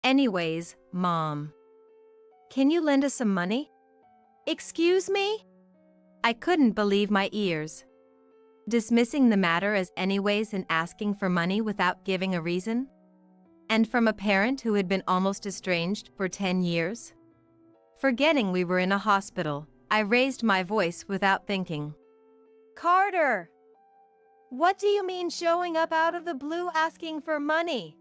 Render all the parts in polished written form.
Anyways, Mom. Can you lend us some money? Excuse me? I couldn't believe my ears. Dismissing the matter as anyways and asking for money without giving a reason? And from a parent who had been almost estranged for 10 years? Forgetting we were in a hospital, I raised my voice without thinking. Carter! What do you mean showing up out of the blue asking for money?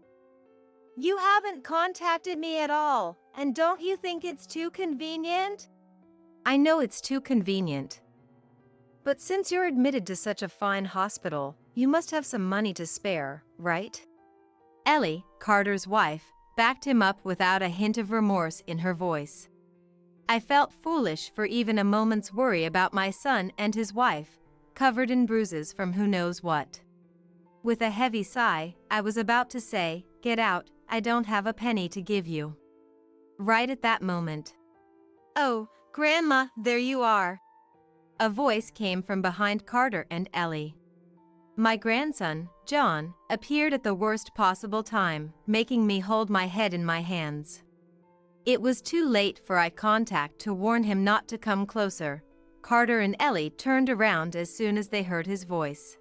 You haven't contacted me at all, and don't you think it's too convenient? I know it's too convenient. But since you're admitted to such a fine hospital, you must have some money to spare, right? Ellie, Carter's wife, backed him up without a hint of remorse in her voice. I felt foolish for even a moment's worry about my son and his wife, covered in bruises from who knows what. With a heavy sigh, I was about to say, "Get out, I don't have a penny to give you." Right at that moment. "Oh, Grandma, there you are." A voice came from behind Carter and Ellie. My grandson, John, appeared at the worst possible time, making me hold my head in my hands. It was too late for eye contact to warn him not to come closer. Carter and Ellie turned around as soon as they heard his voice.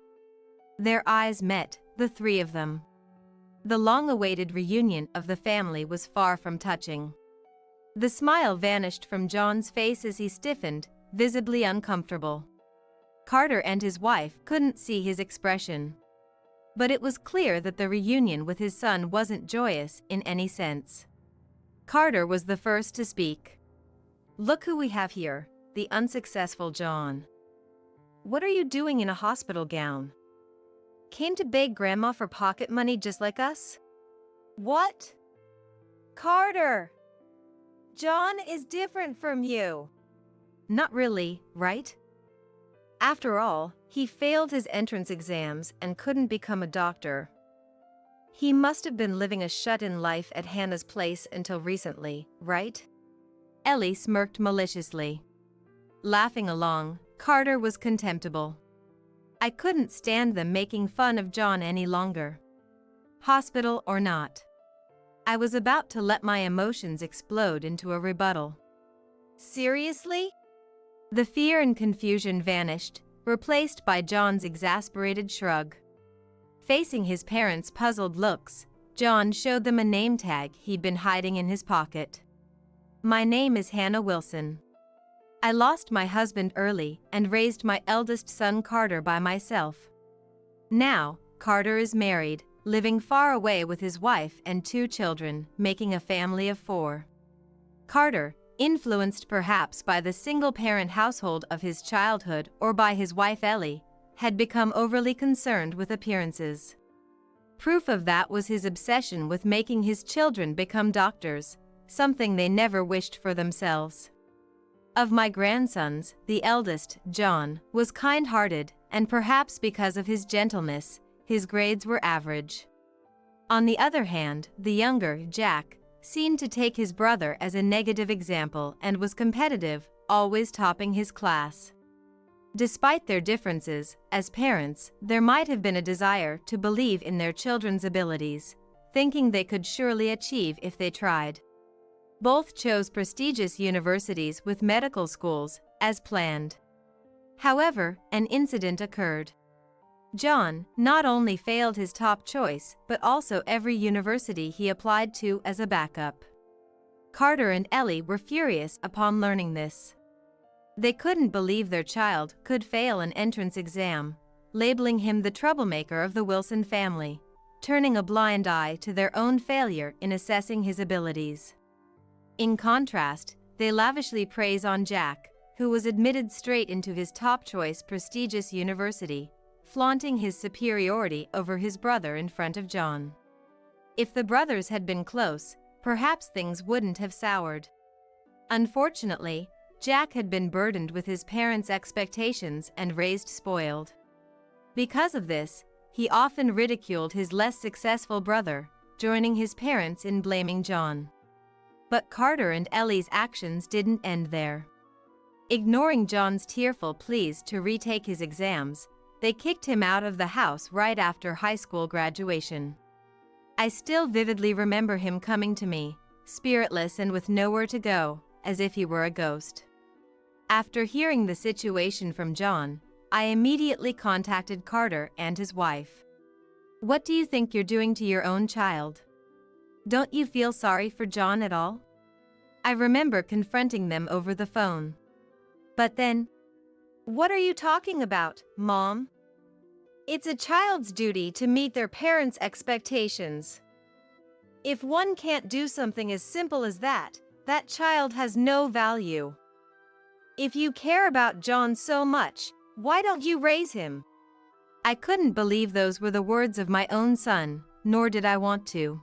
Their eyes met, the three of them. The long-awaited reunion of the family was far from touching. The smile vanished from John's face as he stiffened, visibly uncomfortable. Carter and his wife couldn't see his expression. But it was clear that the reunion with his son wasn't joyous in any sense. Carter was the first to speak. "Look who we have here, the unsuccessful John. What are you doing in a hospital gown? Came to beg Grandma for pocket money just like us?" "What? Carter! John is different from you." "Not really, right? After all, he failed his entrance exams and couldn't become a doctor. He must have been living a shut-in life at Hannah's place until recently, right?" Ellie smirked maliciously. Laughing along, Carter was contemptible. I couldn't stand them making fun of John any longer. Hospital or not. I was about to let my emotions explode into a rebuttal. "Seriously?" The fear and confusion vanished, replaced by John's exasperated shrug. Facing his parents' puzzled looks, John showed them a name tag he'd been hiding in his pocket. "My name is Hannah Wilson. I lost my husband early and raised my eldest son Carter by myself. Now, Carter is married, living far away with his wife and 2 children, making a family of 4. Carter, influenced perhaps by the single-parent household of his childhood or by his wife Ellie, had become overly concerned with appearances. Proof of that was his obsession with making his children become doctors, something they never wished for themselves. Of my grandsons, the eldest, John, was kind-hearted, and perhaps because of his gentleness, his grades were average. On the other hand, the younger, Jack, seemed to take his brother as a negative example and was competitive, always topping his class. Despite their differences, as parents, there might have been a desire to believe in their children's abilities, thinking they could surely achieve if they tried. Both chose prestigious universities with medical schools, as planned. However, an incident occurred. John not only failed his top choice, but also every university he applied to as a backup. Carter and Ellie were furious upon learning this. They couldn't believe their child could fail an entrance exam, labeling him the troublemaker of the Wilson family, turning a blind eye to their own failure in assessing his abilities. In contrast, they lavishly praise on Jack, who was admitted straight into his top-choice prestigious university, flaunting his superiority over his brother in front of John. If the brothers had been close, perhaps things wouldn't have soured. Unfortunately, Jack had been burdened with his parents' expectations and raised spoiled. Because of this, he often ridiculed his less successful brother, joining his parents in blaming John. But Carter and Ellie's actions didn't end there. Ignoring John's tearful pleas to retake his exams, they kicked him out of the house right after high school graduation. I still vividly remember him coming to me, spiritless and with nowhere to go, as if he were a ghost. After hearing the situation from John, I immediately contacted Carter and his wife. What do you think you're doing to your own child? Don't you feel sorry for John at all? I remember confronting them over the phone. But then, what are you talking about, Mom? It's a child's duty to meet their parents' expectations. If one can't do something as simple as that, that child has no value. If you care about John so much, why don't you raise him? I couldn't believe those were the words of my own son, nor did I want to.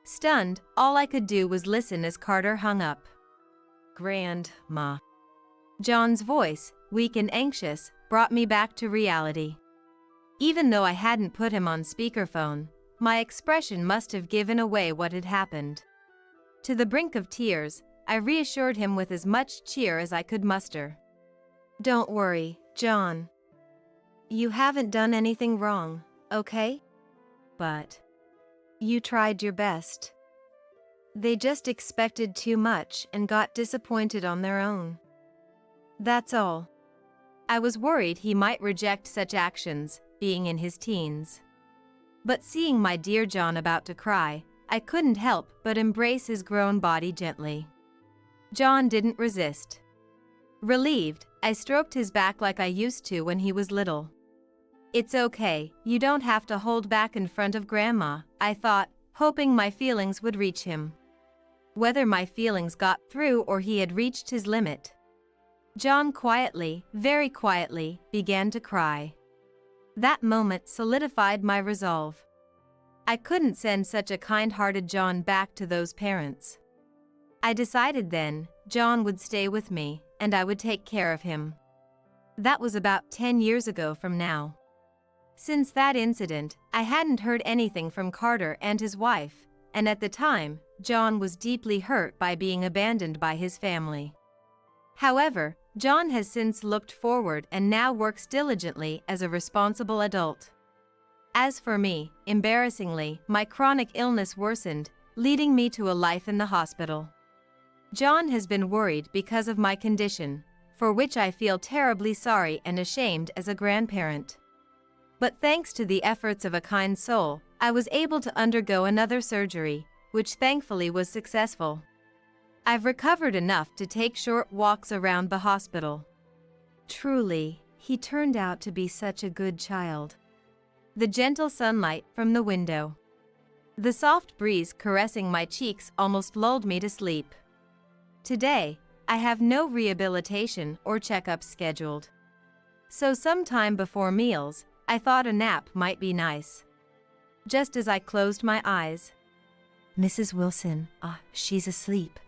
Stunned, all I could do was listen as Carter hung up. Grandma. John's voice, weak and anxious, brought me back to reality. Even though I hadn't put him on speakerphone, my expression must have given away what had happened. To the brink of tears, I reassured him with as much cheer as I could muster. Don't worry, John. You haven't done anything wrong, okay? But you tried your best. They just expected too much and got disappointed on their own. That's all. I was worried he might reject such actions, being in his teens. But seeing my dear John about to cry, I couldn't help but embrace his grown body gently. John didn't resist. Relieved, I stroked his back like I used to when he was little. It's okay, you don't have to hold back in front of Grandma, I thought, hoping my feelings would reach him. Whether my feelings got through or he had reached his limit. John quietly, very quietly, began to cry. That moment solidified my resolve. I couldn't send such a kind-hearted John back to those parents. I decided then, John would stay with me, and I would take care of him. That was about 10 years ago from now. Since that incident, I hadn't heard anything from Carter and his wife, and at the time, John was deeply hurt by being abandoned by his family. However, John has since looked forward and now works diligently as a responsible adult. As for me, embarrassingly, my chronic illness worsened, leading me to a life in the hospital. John has been worried because of my condition, for which I feel terribly sorry and ashamed as a grandparent. But thanks to the efforts of a kind soul, I was able to undergo another surgery, which thankfully was successful. I've recovered enough to take short walks around the hospital. Truly, he turned out to be such a good child. The gentle sunlight from the window. The soft breeze caressing my cheeks almost lulled me to sleep. Today, I have no rehabilitation or checkups scheduled. So sometime before meals, I thought a nap might be nice. Just as I closed my eyes. Mrs. Wilson, she's asleep.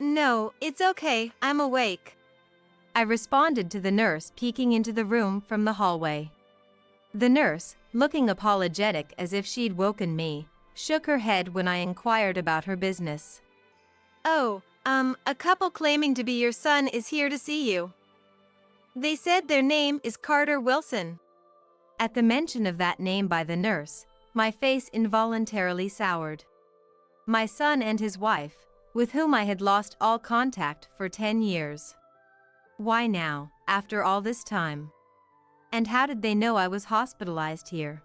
No, it's okay, I'm awake. I responded to the nurse peeking into the room from the hallway. The nurse, looking apologetic as if she'd woken me, shook her head when I inquired about her business. Oh, a couple claiming to be your son is here to see you. They said their name is Carter Wilson. At the mention of that name by the nurse, my face involuntarily soured. My son and his wife, with whom I had lost all contact for 10 years. Why now, after all this time? And how did they know I was hospitalized here?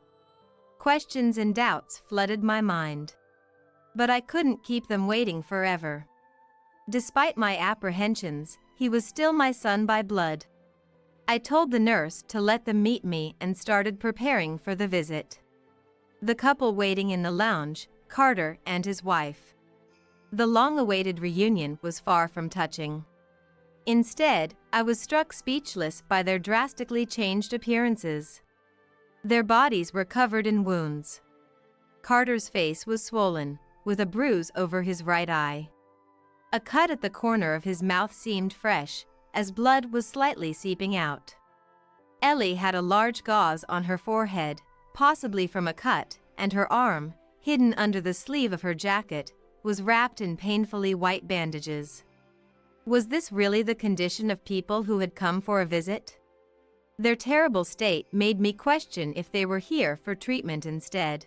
Questions and doubts flooded my mind. But I couldn't keep them waiting forever. Despite my apprehensions, he was still my son by blood. I told the nurse to let them meet me and started preparing for the visit. The couple waiting in the lounge, Carter and his wife. The long-awaited reunion was far from touching. Instead, I was struck speechless by their drastically changed appearances. Their bodies were covered in wounds. Carter's face was swollen, with a bruise over his right eye. A cut at the corner of his mouth seemed fresh, as blood was slightly seeping out. Ellie had a large gauze on her forehead, possibly from a cut, and her arm, hidden under the sleeve of her jacket, was wrapped in painfully white bandages. Was this really the condition of people who had come for a visit? Their terrible state made me question if they were here for treatment instead.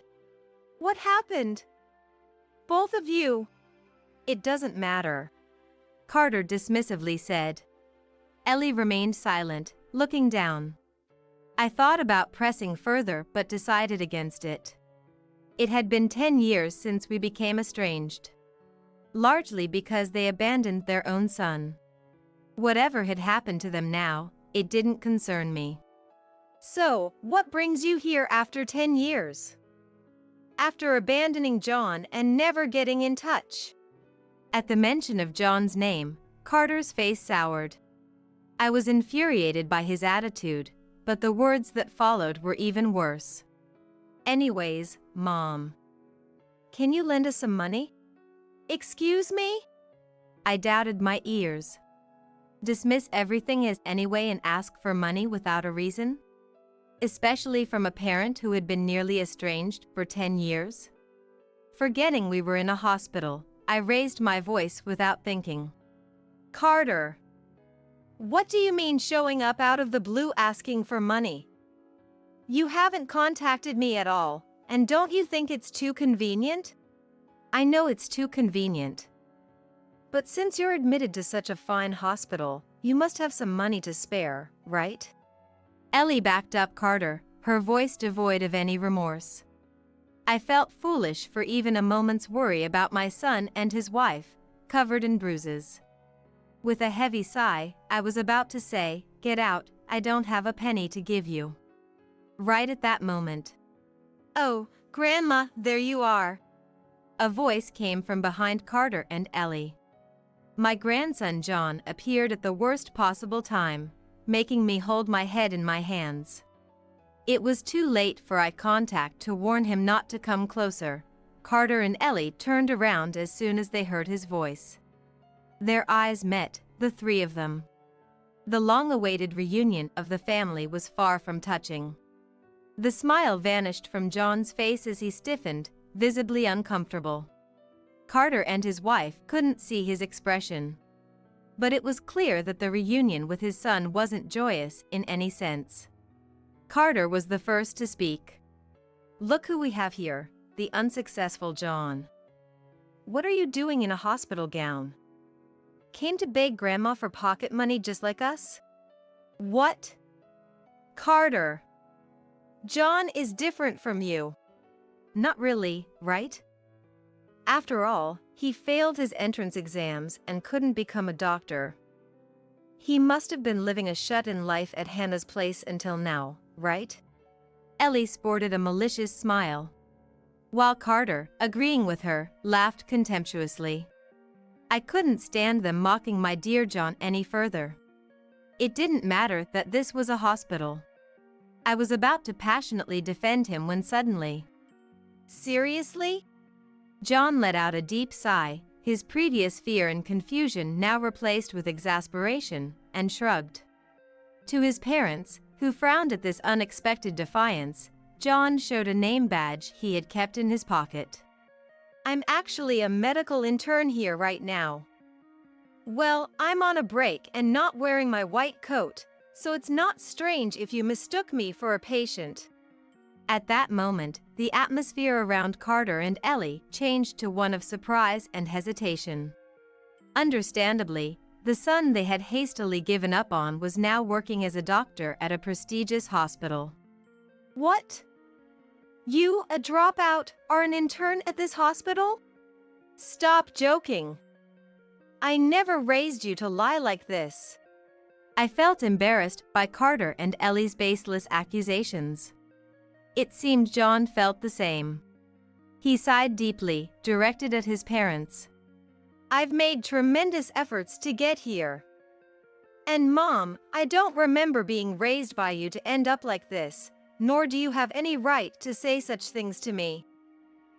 What happened? Both of you. It doesn't matter, Carter dismissively said. Ellie remained silent, looking down. I thought about pressing further but decided against it. It had been 10 years since we became estranged. Largely because they abandoned their own son. Whatever had happened to them now, it didn't concern me. So, what brings you here after 10 years? After abandoning John and never getting in touch? At the mention of John's name, Carter's face soured. I was infuriated by his attitude, but the words that followed were even worse. Anyways, Mom. Can you lend us some money? Excuse me? I doubted my ears. Dismiss everything as anyway and ask for money without a reason? Especially from a parent who had been nearly estranged for 10 years? Forgetting we were in a hospital, I raised my voice without thinking. Carter! What do you mean showing up out of the blue asking for money? You haven't contacted me at all, and don't you think it's too convenient? I know it's too convenient. But since you're admitted to such a fine hospital, you must have some money to spare, right? Ellie backed up Carter, her voice devoid of any remorse. I felt foolish for even a moment's worry about my son and his wife, covered in bruises. With a heavy sigh, I was about to say, "Get out, I don't have a penny to give you." Right at that moment. "Oh, Grandma, there you are." A voice came from behind Carter and Ellie. My grandson John appeared at the worst possible time, making me hold my head in my hands. It was too late for eye contact to warn him not to come closer. Carter and Ellie turned around as soon as they heard his voice. Their eyes met, the three of them. The long-awaited reunion of the family was far from touching. The smile vanished from John's face as he stiffened, visibly uncomfortable. Carter and his wife couldn't see his expression. But it was clear that the reunion with his son wasn't joyous in any sense. Carter was the first to speak. "Look who we have here, the unsuccessful John. What are you doing in a hospital gown? Came to beg Grandma for pocket money just like us? What? Carter! John is different from you." "Not really, right? After all, he failed his entrance exams and couldn't become a doctor. He must have been living a shut-in life at Hannah's place until now, right?" Ellie sported a malicious smile, while Carter, agreeing with her, laughed contemptuously. I couldn't stand them mocking my dear John any further. It didn't matter that this was a hospital. I was about to passionately defend him when suddenly... "Seriously?" John let out a deep sigh, his previous fear and confusion now replaced with exasperation, and shrugged. To his parents, who frowned at this unexpected defiance, John showed a name badge he had kept in his pocket. "I'm actually a medical intern here right now. Well, I'm on a break and not wearing my white coat, so it's not strange if you mistook me for a patient." At that moment, the atmosphere around Carter and Ellie changed to one of surprise and hesitation. Understandably, the son they had hastily given up on was now working as a doctor at a prestigious hospital. "What? You, a dropout, are an intern at this hospital? Stop joking. I never raised you to lie like this." I felt embarrassed by Carter and Ellie's baseless accusations. It seemed John felt the same. He sighed deeply, directed at his parents. "I've made tremendous efforts to get here. And Mom, I don't remember being raised by you to end up like this, nor do you have any right to say such things to me."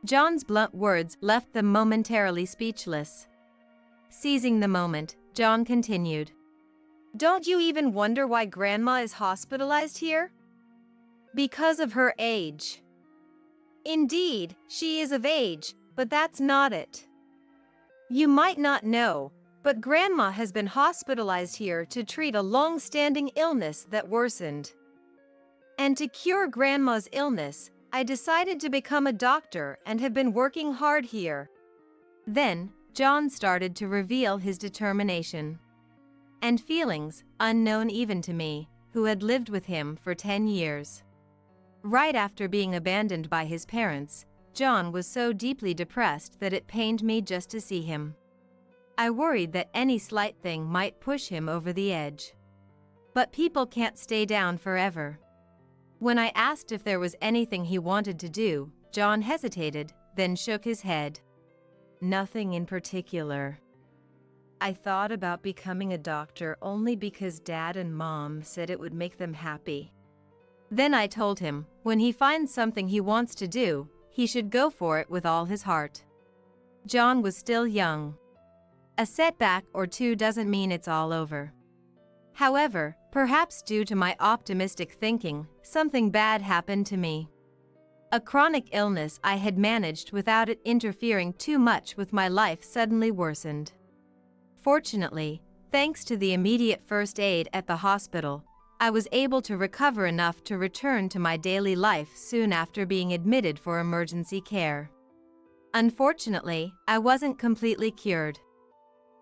John's blunt words left them momentarily speechless. Seizing the moment, John continued. "Don't you even wonder why Grandma is hospitalized here? Because of her age. Indeed, she is of age, but that's not it. You might not know, but Grandma has been hospitalized here to treat a long-standing illness that worsened. And to cure Grandma's illness, I decided to become a doctor and have been working hard here." Then, John started to reveal his determination and feelings, unknown even to me, who had lived with him for 10 years. Right after being abandoned by his parents, John was so deeply depressed that it pained me just to see him. I worried that any slight thing might push him over the edge. But people can't stay down forever. When I asked if there was anything he wanted to do, John hesitated, then shook his head. "Nothing in particular. I thought about becoming a doctor only because Dad and Mom said it would make them happy." Then I told him, when he finds something he wants to do, he should go for it with all his heart. John was still young. A setback or two doesn't mean it's all over. However, perhaps due to my optimistic thinking, something bad happened to me. A chronic illness I had managed without it interfering too much with my life suddenly worsened. Fortunately, thanks to the immediate first aid at the hospital, I was able to recover enough to return to my daily life soon after being admitted for emergency care. Unfortunately, I wasn't completely cured.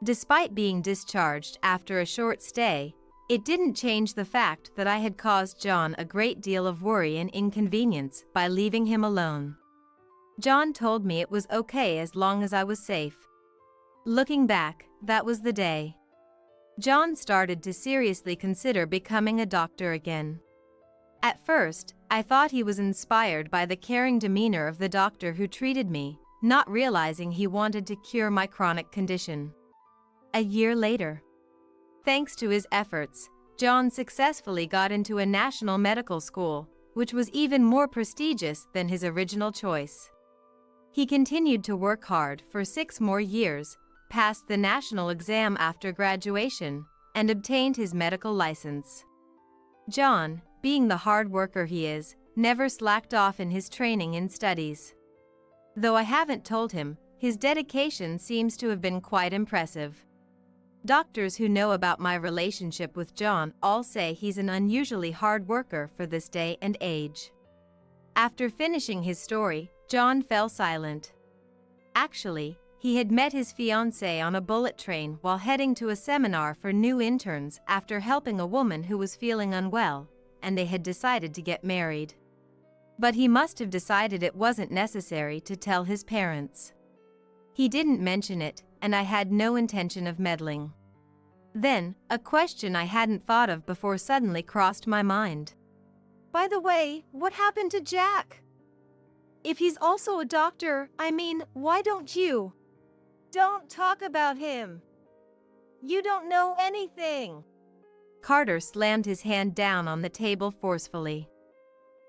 Despite being discharged after a short stay, it didn't change the fact that I had caused John a great deal of worry and inconvenience by leaving him alone. John told me it was okay as long as I was safe. Looking back, that was the day John started to seriously consider becoming a doctor again. At first, I thought he was inspired by the caring demeanor of the doctor who treated me, not realizing he wanted to cure my chronic condition. A year later, thanks to his efforts, John successfully got into a national medical school, which was even more prestigious than his original choice. He continued to work hard for 6 more years, passed the national exam after graduation, and obtained his medical license. John, being the hard worker he is, never slacked off in his training and studies. Though I haven't told him, his dedication seems to have been quite impressive. Doctors who know about my relationship with John all say he's an unusually hard worker for this day and age. After finishing his story, John fell silent. Actually, he had met his fiancée on a bullet train while heading to a seminar for new interns after helping a woman who was feeling unwell, and they had decided to get married. But he must have decided it wasn't necessary to tell his parents. He didn't mention it, and I had no intention of meddling. Then, a question I hadn't thought of before suddenly crossed my mind. "By the way, what happened to Jack? If he's also a doctor, why don't you?" "Don't talk about him. You don't know anything." Carter slammed his hand down on the table forcefully.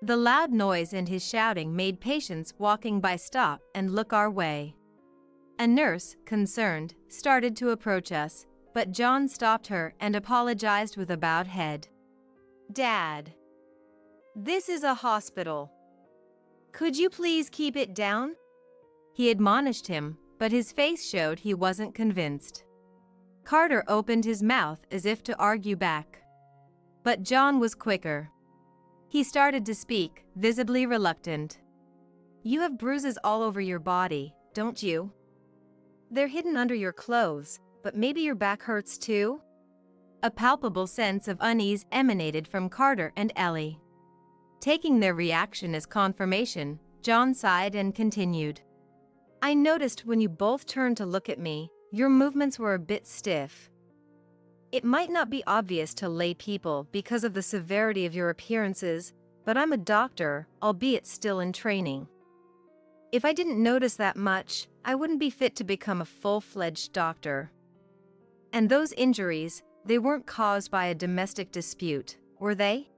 The loud noise and his shouting made patients walking by stop and look our way. A nurse, concerned, started to approach us, but John stopped her and apologized with a bowed head. "Dad, this is a hospital. Could you please keep it down?" He admonished him, but his face showed he wasn't convinced. Carter opened his mouth as if to argue back. But John was quicker. He started to speak, visibly reluctant. "You have bruises all over your body, don't you? They're hidden under your clothes, but maybe your back hurts too?" A palpable sense of unease emanated from Carter and Ellie. Taking their reaction as confirmation, John sighed and continued. "I noticed when you both turned to look at me, your movements were a bit stiff. It might not be obvious to lay people because of the severity of your appearances, but I'm a doctor, albeit still in training. If I didn't notice that much, I wouldn't be fit to become a full-fledged doctor. And those injuries, they weren't caused by a domestic dispute, were they?"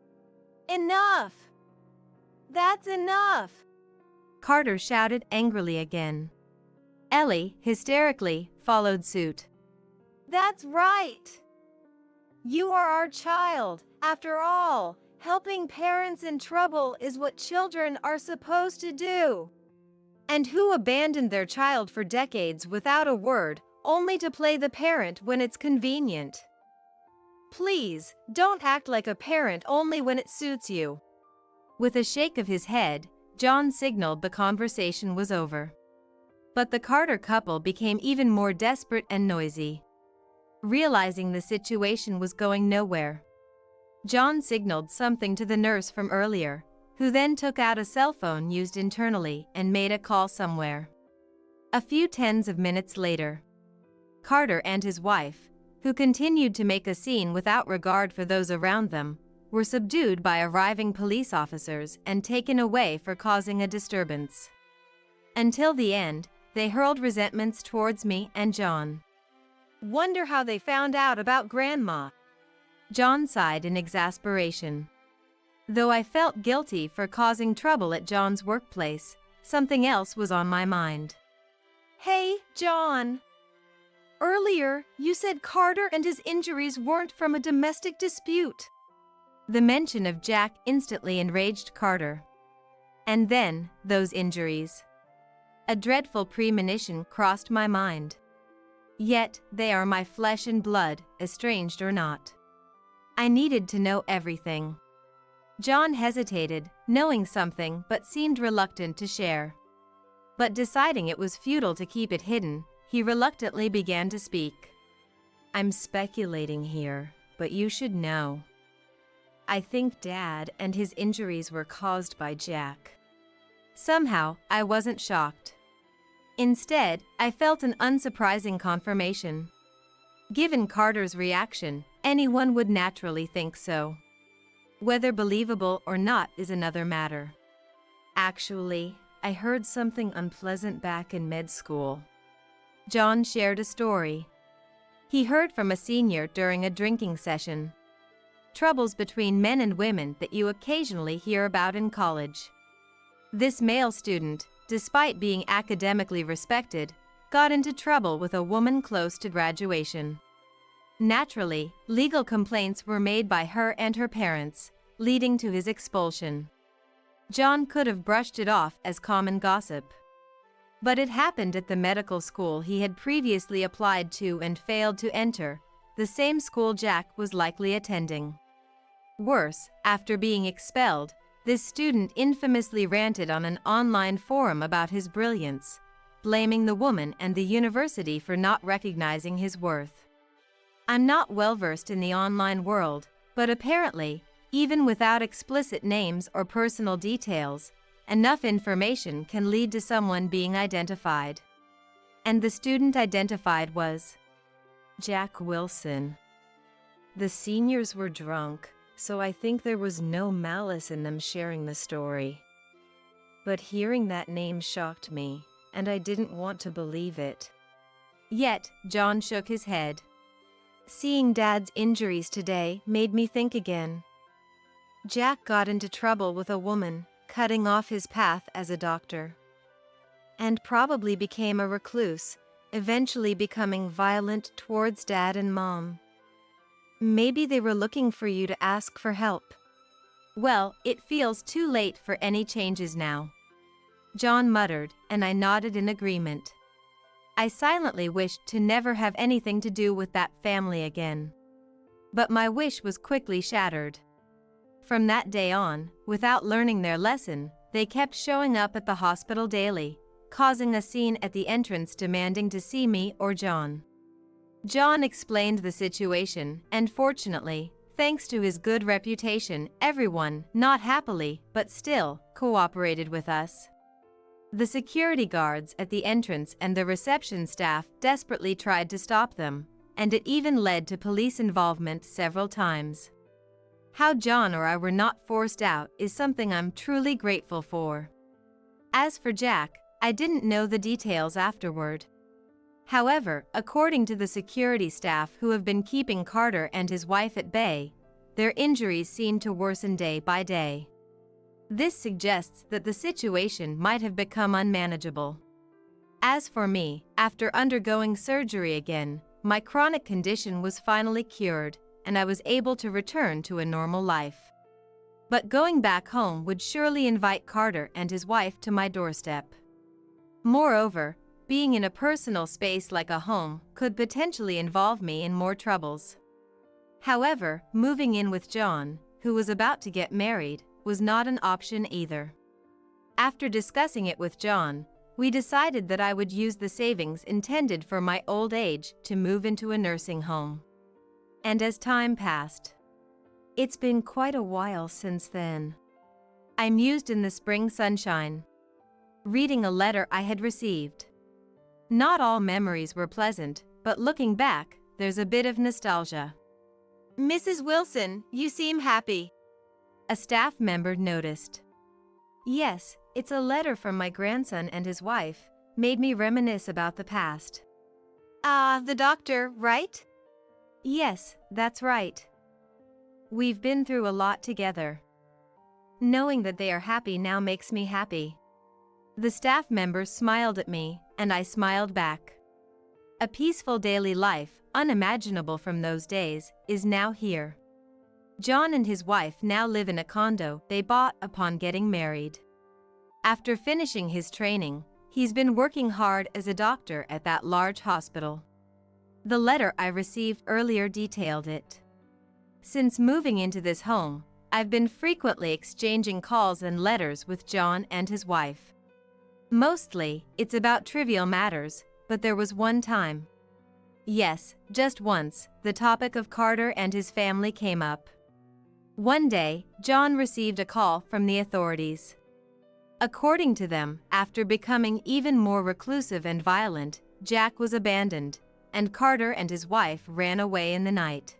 "Enough! That's enough!" Carter shouted angrily again. Ellie, hysterically, followed suit. "That's right! You are our child. After all, helping parents in trouble is what children are supposed to do. And who abandoned their child for decades without a word, only to play the parent when it's convenient? Please, don't act like a parent only when it suits you." With a shake of his head, John signaled the conversation was over. But the Carter couple became even more desperate and noisy. Realizing the situation was going nowhere, John signaled something to the nurse from earlier, who then took out a cell phone used internally and made a call somewhere. A few tens of minutes later, Carter and his wife, who continued to make a scene without regard for those around them, were subdued by arriving police officers and taken away for causing a disturbance. Until the end, they hurled resentments towards me and John. Wonder how they found out about Grandma. John sighed in exasperation. Though I felt guilty for causing trouble at John's workplace, something else was on my mind. Hey, John. Earlier, you said Carter and his injuries weren't from a domestic dispute. The mention of Jack instantly enraged Carter. And then, those injuries. A dreadful premonition crossed my mind. Yet, they are my flesh and blood, estranged or not. I needed to know everything. John hesitated, knowing something but seemed reluctant to share. But deciding it was futile to keep it hidden, he reluctantly began to speak. I'm speculating here, but you should know. I think Dad and his injuries were caused by Jack. Somehow, I wasn't shocked. Instead, I felt an unsurprising confirmation. Given Carter's reaction, anyone would naturally think so. Whether believable or not is another matter. Actually, I heard something unpleasant back in med school. John shared a story. He heard from a senior during a drinking session. Troubles between men and women that you occasionally hear about in college. This male student, despite being academically respected, got into trouble with a woman close to graduation. Naturally, legal complaints were made by her and her parents, leading to his expulsion. John could have brushed it off as common gossip. But it happened at the medical school he had previously applied to and failed to enter, the same school Jack was likely attending. Worse, after being expelled, this student infamously ranted on an online forum about his brilliance, blaming the woman and the university for not recognizing his worth. I'm not well-versed in the online world, but apparently, even without explicit names or personal details, enough information can lead to someone being identified. And the student identified was Jack Wilson. The seniors were drunk, so I think there was no malice in them sharing the story. But hearing that name shocked me, and I didn't want to believe it. Yet, John shook his head. Seeing Dad's injuries today made me think again. Jack got into trouble with a woman, cutting off his path as a doctor. And probably became a recluse, eventually becoming violent towards Dad and Mom. Maybe they were looking for you to ask for help. Well, it feels too late for any changes now. John muttered, and I nodded in agreement. I silently wished to never have anything to do with that family again. But my wish was quickly shattered. From that day on, without learning their lesson, they kept showing up at the hospital daily, causing a scene at the entrance demanding to see me or John. John explained the situation, and fortunately, thanks to his good reputation, everyone, not happily, but still, cooperated with us. The security guards at the entrance and the reception staff desperately tried to stop them, and it even led to police involvement several times. How John or I were not forced out is something I'm truly grateful for. As for Jack, I didn't know the details afterward. However, according to the security staff who have been keeping Carter and his wife at bay, their injuries seemed to worsen day by day. This suggests that the situation might have become unmanageable. As for me, after undergoing surgery again, my chronic condition was finally cured, and I was able to return to a normal life. But going back home would surely invite Carter and his wife to my doorstep. Moreover, being in a personal space like a home could potentially involve me in more troubles. However, moving in with John, who was about to get married, was not an option either. After discussing it with John, we decided that I would use the savings intended for my old age to move into a nursing home. And as time passed, it's been quite a while since then. I mused in the spring sunshine, reading a letter I had received. Not all memories were pleasant, but looking back, there's a bit of nostalgia. "Mrs. Wilson, you seem happy," a staff member noticed. Yes, it's a letter from my grandson and his wife, made me reminisce about the past. The doctor, right? Yes, that's right. We've been through a lot together. Knowing that they are happy now makes me happy. The staff members smiled at me, and I smiled back. A peaceful daily life, unimaginable from those days, is now here. John and his wife now live in a condo they bought upon getting married. After finishing his training, he's been working hard as a doctor at that large hospital. The letter I received earlier detailed it. Since moving into this home, I've been frequently exchanging calls and letters with John and his wife. Mostly, it's about trivial matters, but there was one time. Yes, just once, the topic of Carter and his family came up. One day, John received a call from the authorities. According to them, after becoming even more reclusive and violent, Jack was abandoned, and Carter and his wife ran away in the night.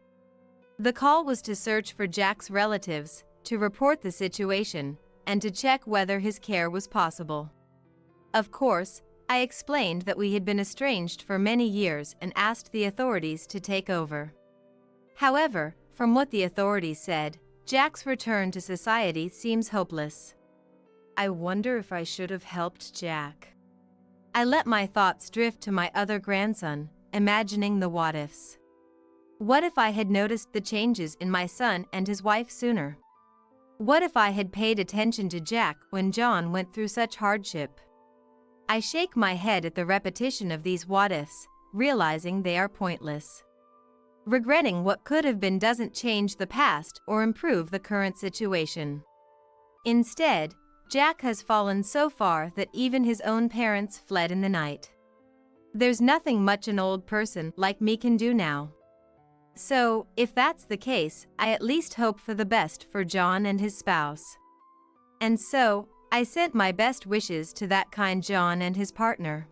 The call was to search for Jack's relatives, to report the situation, and to check whether his care was possible. Of course, I explained that we had been estranged for many years and asked the authorities to take over. However, from what the authorities said, Jack's return to society seems hopeless. I wonder if I should have helped Jack. I let my thoughts drift to my other grandson, imagining the what-ifs. What if I had noticed the changes in my son and his wife sooner? What if I had paid attention to Jack when John went through such hardship? I shake my head at the repetition of these what-ifs, realizing they are pointless. Regretting what could have been doesn't change the past or improve the current situation. Instead, Jack has fallen so far that even his own parents fled in the night. There's nothing much an old person like me can do now. So, if that's the case, I at least hope for the best for John and his spouse. And so, I sent my best wishes to that kind John and his partner.